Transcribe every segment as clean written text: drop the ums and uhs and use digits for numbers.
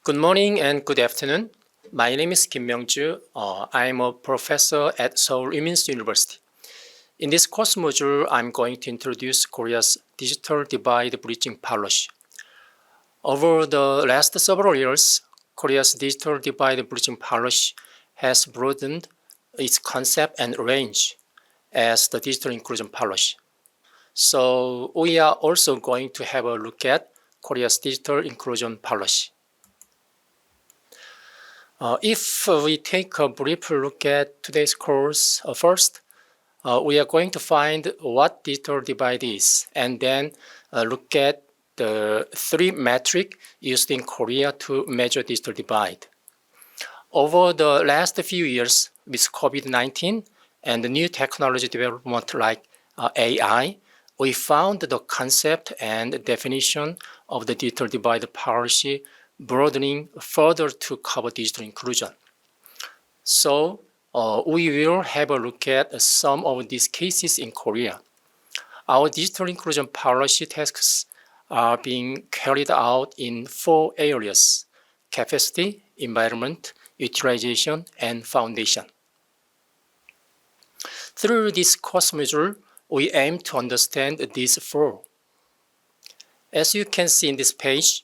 Good morning and good afternoon. My name is Kim Myung-ju. I am a professor at Seoul Women's University. In this course module, I'm going to introduce Korea's digital divide bridging policy. Over the last several years, Korea's digital divide bridging policy has broadened its concept and range as the digital inclusion policy. So we are also going to have a look at Korea's digital inclusion policy. If we take a brief look at today's course first, we are going to find what digital divide is and then look at the three metrics used in Korea to measure digital divide. Over the last few years with COVID-19 and the new technology development like AI, we found the concept and definition of the digital divide policy broadening further to cover digital inclusion. So we will have a look at some of these cases in Korea. Our digital inclusion policy tasks are being carried out in four areas: capacity, environment, utilization, and foundation. Through this course module, we aim to understand these four. As you can see in this page,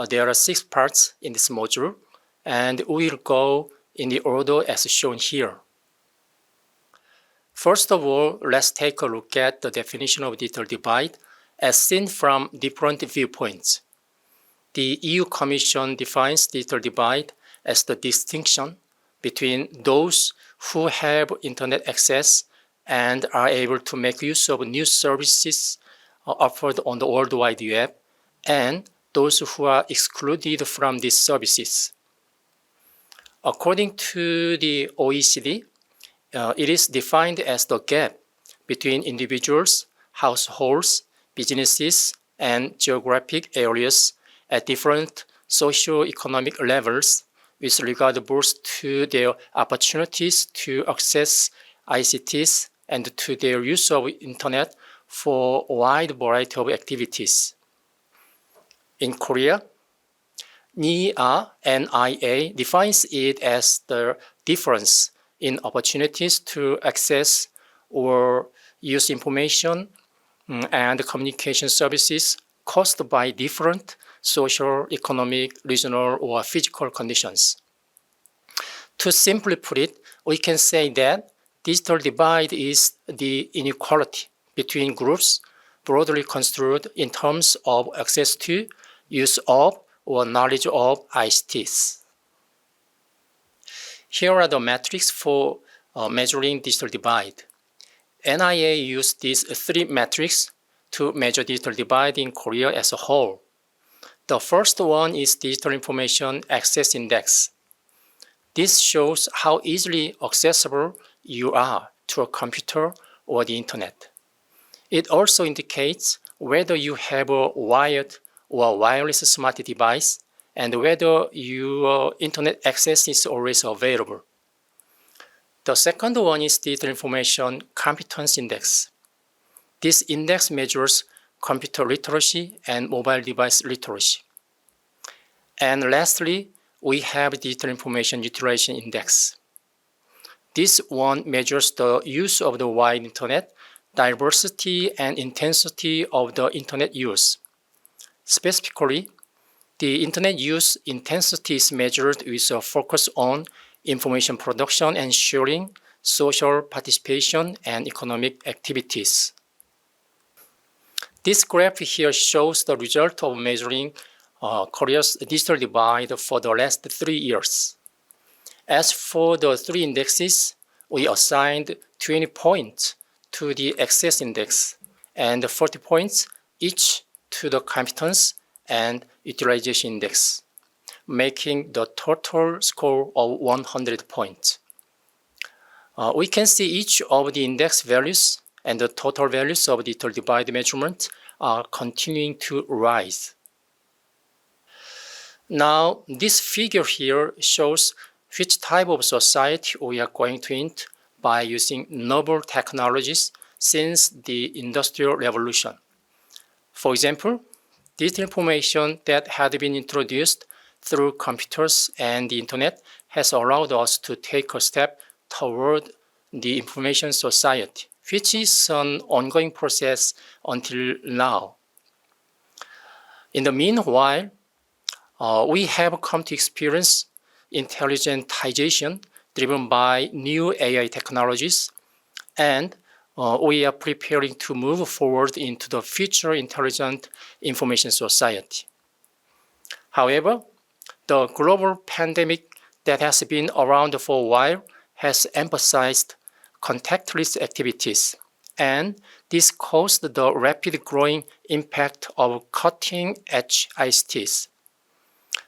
there are 6 parts in this module, and we'll go in the order as shown here. First of all, let's take a look at the definition of digital divide as seen from different viewpoints. The EU Commission defines digital divide as the distinction between those who have internet access and are able to make use of new services offered on the World Wide Web and those who are excluded from these services. According to the OECD, it is defined as the gap between individuals, households, businesses, and geographic areas at different socio-economic levels with regard both to their opportunities to access ICTs and to their use of internet for a wide variety of activities. In Korea, NIA defines it as the difference in opportunities to access or use information and communication services caused by different social, economic, regional, or physical conditions. To simply put it, we can say that digital divide is the inequality between groups broadly construed in terms of access to, use of, or knowledge of ICTs. Here are the metrics for measuring digital divide. NIA used these 3 metrics to measure digital divide in Korea as a whole. The first one is Digital Information Access Index. This shows how easily accessible you are to a computer or the internet. It also indicates whether you have a wired or wireless smart device and whether your internet access is always available. The second one is Digital Information Competence Index. This index measures computer literacy and mobile device literacy. And lastly, we have Digital Information Utilization Index. This one measures the use of the wide internet, diversity and intensity of the internet use. Specifically, the internet use intensity is measured with a focus on information production and sharing, social participation, and economic activities. This graph here shows the result of measuring Korea's digital divide for the last 3 years. As for the 3 indexes, we assigned 20 points to the access index and 40 points each to the competence and utilization index, making the total score of 100 points. We can see each of the index values and the total values of digital divide measurement are continuing to rise. Now, this figure here shows which type of society we are going to enter by using novel technologies since the Industrial Revolution. For example, digital information that had been introduced through computers and the internet has allowed us to take a step toward the information society, which is an ongoing process until now. In the meanwhile, we have come to experience intelligentization driven by new AI technologies, and we are preparing to move forward into the future intelligent information society. However, the global pandemic that has been around for a while has emphasized contactless activities, and this caused the rapid growing impact of cutting-edge ICTs.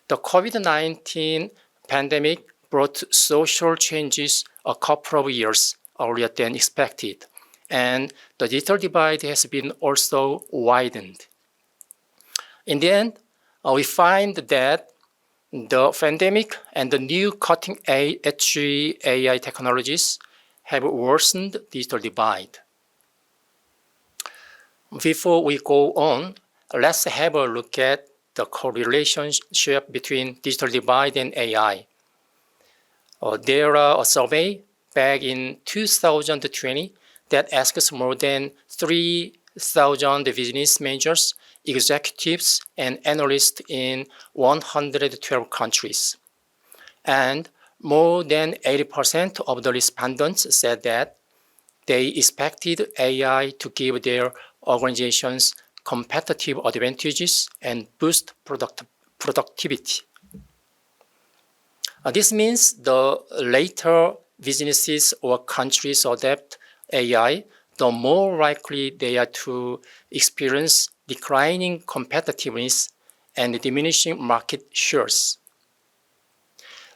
The COVID-19 pandemic brought social changes a couple of years earlier than expected, and the digital divide has been also widened. In the end, we find that the pandemic and the new cutting-edge AI technologies have worsened digital divide. Before we go on, let's have a look at the correlationship between digital divide and AI. There are a survey back in 2020 that asks more than 3,000 business managers, executives, and analysts in 112 countries. And more than 80% of the respondents said that they expected AI to give their organizations competitive advantages and boost productivity. This means the later businesses or countries adopt AI, the more likely they are to experience declining competitiveness and diminishing market shares.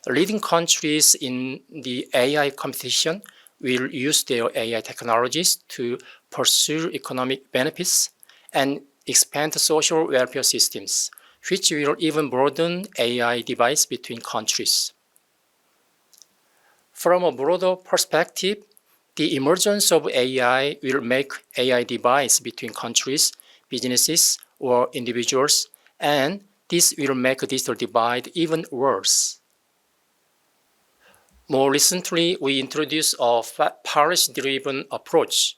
Leading countries in the AI competition will use their AI technologies to pursue economic benefits and expand social welfare systems, which will even broaden AI divides between countries. From a broader perspective, the emergence of AI will make AI divides between countries, businesses, or individuals, and this will make a digital divide even worse. More recently, we introduced a policy-driven approach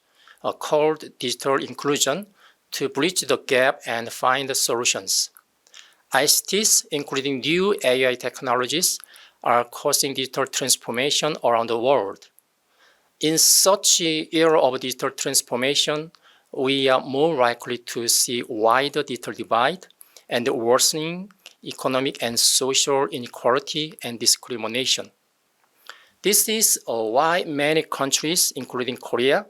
called digital inclusion to bridge the gap and find solutions. ICTs, including new AI technologies, are causing digital transformation around the world. In such an era of digital transformation, we are more likely to see wider digital divide and worsening economic and social inequality and discrimination. This is why many countries, including Korea,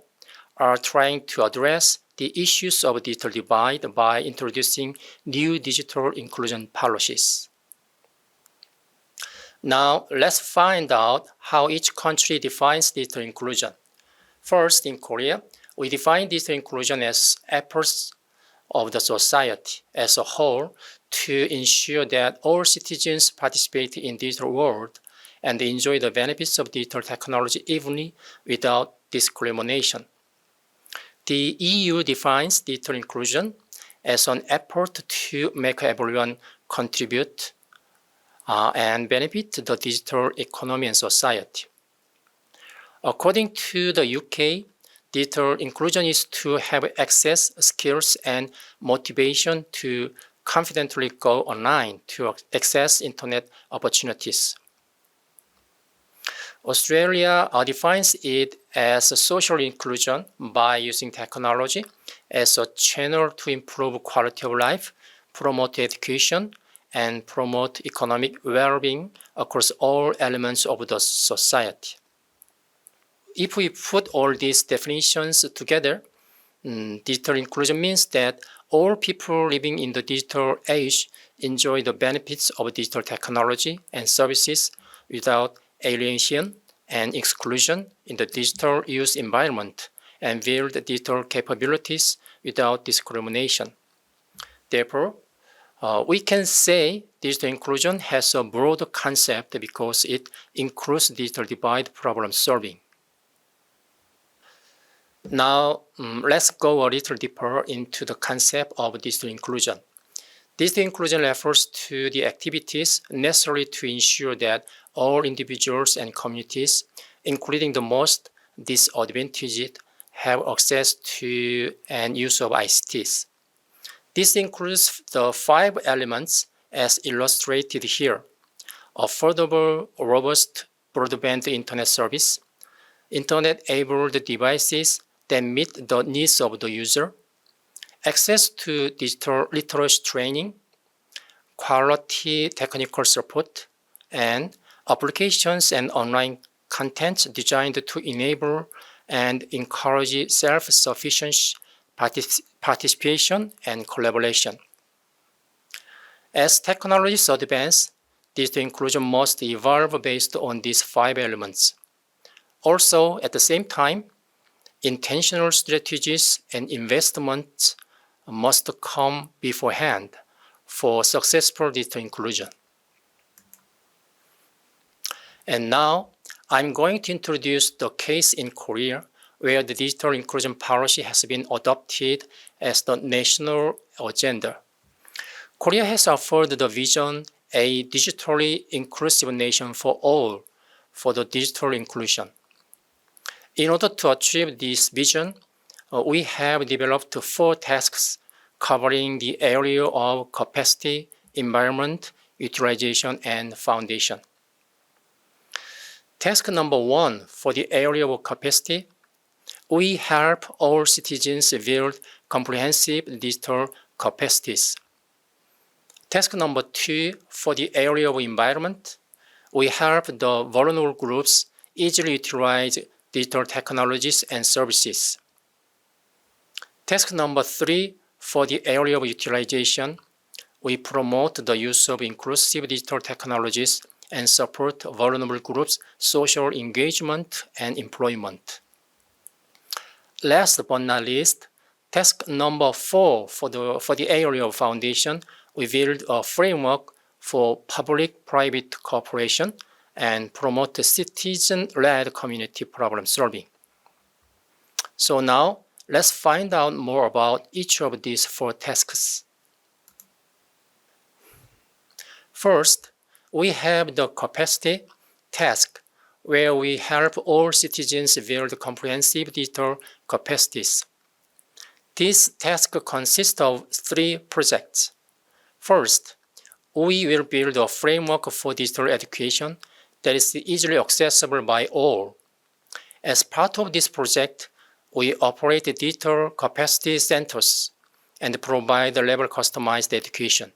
are trying to address the issues of digital divide by introducing new digital inclusion policies. Now, let's find out how each country defines digital inclusion. First, in Korea, we define digital inclusion as efforts of the society as a whole to ensure that all citizens participate in the digital world and enjoy the benefits of digital technology evenly without discrimination. The EU defines digital inclusion as an effort to make everyone contribute and benefit the digital economy and society. According to the UK, digital inclusion is to have access, skills, and motivation to confidently go online to access internet opportunities. Australia defines it as a social inclusion by using technology as a channel to improve quality of life, promote education, and promote economic well-being across all elements of the society. If we put all these definitions together, digital inclusion means that all people living in the digital age enjoy the benefits of digital technology and services without alienation and exclusion in the digital use environment and build digital capabilities without discrimination. Therefore, we can say digital inclusion has a broad concept because it includes digital divide problem solving. Now, let's go a little deeper into the concept of digital inclusion. Digital inclusion refers to the activities necessary to ensure that all individuals and communities, including the most disadvantaged, have access to and use of ICTs. This includes the 5 elements as illustrated here: affordable, robust broadband internet service, internet-enabled devices that meet the needs of the user, access to digital literacy training, quality technical support, and applications and online content designed to enable and encourage self-sufficient participation and collaboration. As technologies advance, digital inclusion must evolve based on these 5 elements. Also, at the same time, intentional strategies and investments must come beforehand for successful digital inclusion. And now, I'm going to introduce the case in Korea where the digital inclusion policy has been adopted as the national agenda. Korea has offered the vision a digitally inclusive nation for all for the digital inclusion. In order to achieve this vision, we have developed 4 tasks covering the area of capacity, environment, utilization, and foundation. Task number 1 for the area of capacity, we help all citizens build comprehensive digital capacities. Task number 2 for the area of environment, we help the vulnerable groups easily utilize digital technologies and services. Task number 3 for the area of utilization, we promote the use of inclusive digital technologies and support vulnerable groups' social engagement and employment. Last but not least, task number 4 for the area of foundation, we build a framework for public-private cooperation and promote citizen-led community problem solving. So now, let's find out more about each of these 4 tasks. First, we have the capacity task, where we help all citizens build comprehensive digital capacities. This task consists of 3 projects. First, we will build a framework for digital education that is easily accessible by all. As part of this project, we operate digital capacity centers and provide level customized education.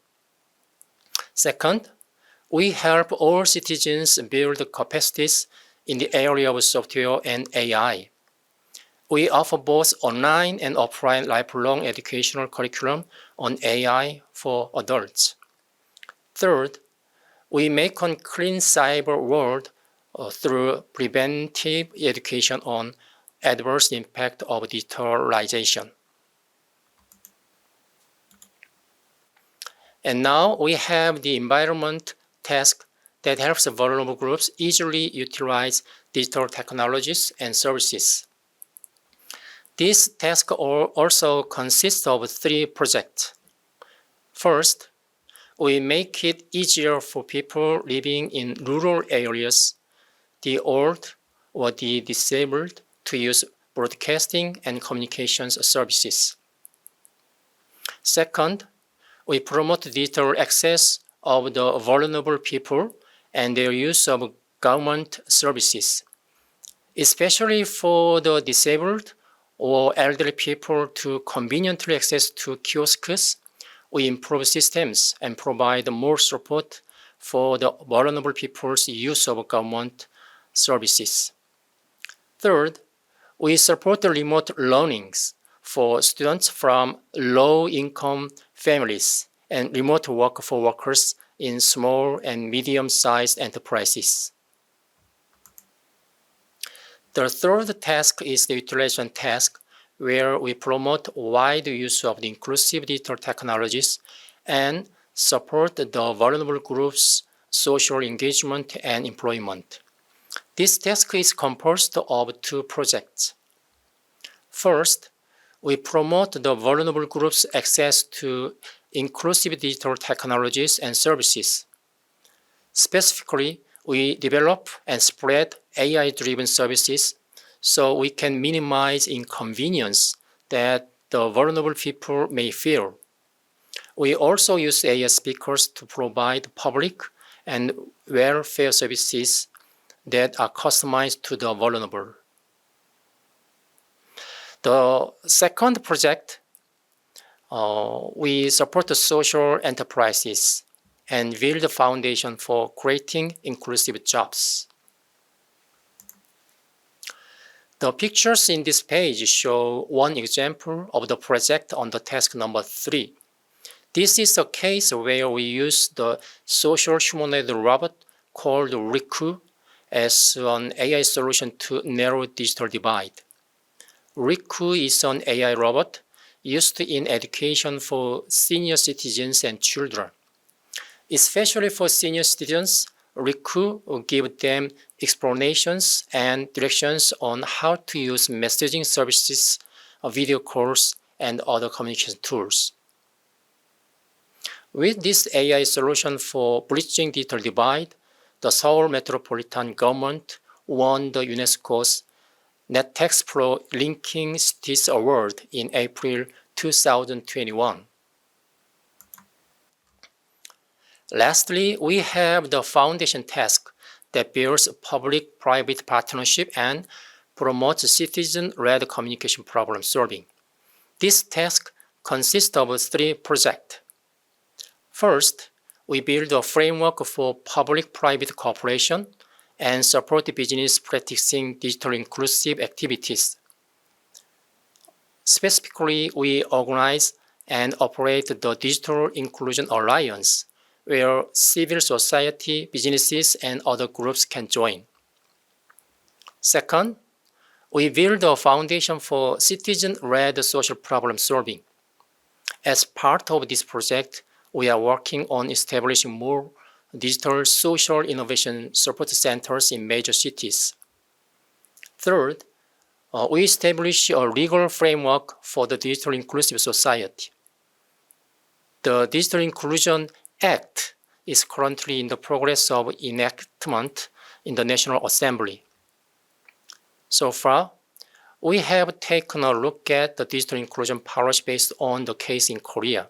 Second, we help all citizens build capacities in the area of software and AI. We offer both online and offline lifelong educational curriculum on AI for adults. Third, we make a clean cyber world through preventive education on adverse impact of digitalization. And now we have the environment task that helps vulnerable groups easily utilize digital technologies and services. This task also consists of 3 projects. First, we make it easier for people living in rural areas, the old or the disabled, to use broadcasting and communications services. Second, we promote digital access of the vulnerable people and their use of government services, especially for the disabled or elderly people to conveniently access to kiosks. We improve systems and provide more support for the vulnerable people's use of government services. Third, we support remote learnings for students from low-income families and remote work for workers in small and medium-sized enterprises. The third task is the utilization task, where we promote wide use of the inclusive digital technologies and support the vulnerable groups' social engagement and employment. This task is composed of 2 projects. First, we promote the vulnerable groups' access to inclusive digital technologies and services. Specifically, we develop and spread AI-driven services so we can minimize inconvenience that the vulnerable people may feel. We also use AI speakers to provide public and welfare services that are customized to the vulnerable. The second project, we support the social enterprises and build the foundation for creating inclusive jobs. The pictures in this page show one example of the project on the task number 3. This is a case where we use the social humanoid robot called Riku as an AI solution to narrow digital divide. Riku is an AI robot used in education for senior citizens and children. Especially for senior citizens, Riku will give them explanations and directions on how to use messaging services, video calls, and other communication tools. With this AI solution for bridging digital divide, the Seoul Metropolitan Government won the UNESCO's NetEx Pro Linking Cities Award in April 2021. Lastly, we have the foundation task that builds public-private partnership and promotes citizen-led communication problem solving. This task consists of 3 projects. First, we build a framework for public-private cooperation and support business practicing digital inclusive activities. Specifically, we organize and operate the Digital Inclusion Alliance, where civil society, businesses, and other groups can join. Second, we build a foundation for citizen-led social problem solving. As part of this project, we are working on establishing more digital social innovation support centers in major cities. Third, we establish a legal framework for the digital inclusive society. The Digital Inclusion Act is currently in the progress of enactment in the National Assembly. So far, we have taken a look at the digital inclusion policy based on the case in Korea.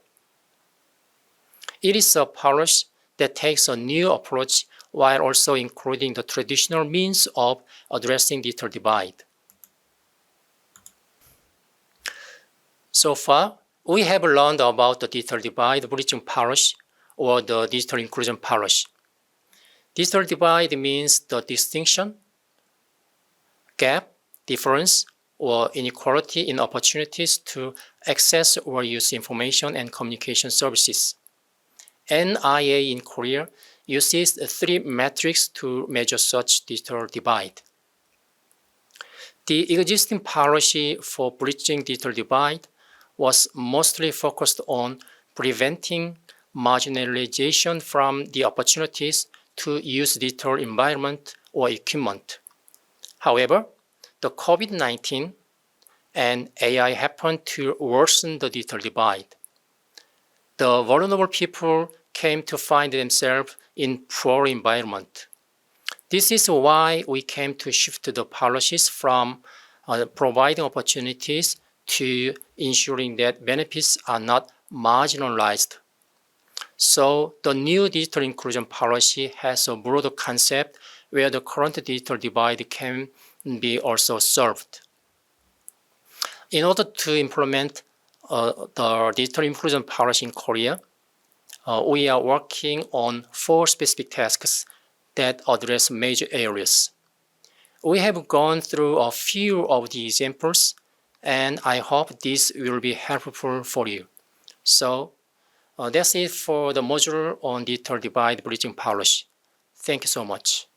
It is a policy that takes a new approach while also including the traditional means of addressing digital divide. So far, we have learned about the digital divide bridging policy or the digital inclusion policy. Digital divide means the distinction, gap, difference, or inequality in opportunities to access or use information and communication services. NIA in Korea uses 3 metrics to measure such digital divide. The existing policy for bridging digital divide was mostly focused on preventing marginalization from the opportunities to use digital environment or equipment. However, the COVID-19 and AI happened to worsen the digital divide. The vulnerable people came to find themselves in poor environment. This is why we came to shift the policies from providing opportunities to ensuring that benefits are not marginalized. So the new digital inclusion policy has a broader concept where the current digital divide can be also solved. In order to implement the digital inclusion policy in Korea, we are working on 4 specific tasks that address major areas. We have gone through a few of the examples, and I hope this will be helpful for you. So that's it for the module on digital divide bridging policy. Thank you so much.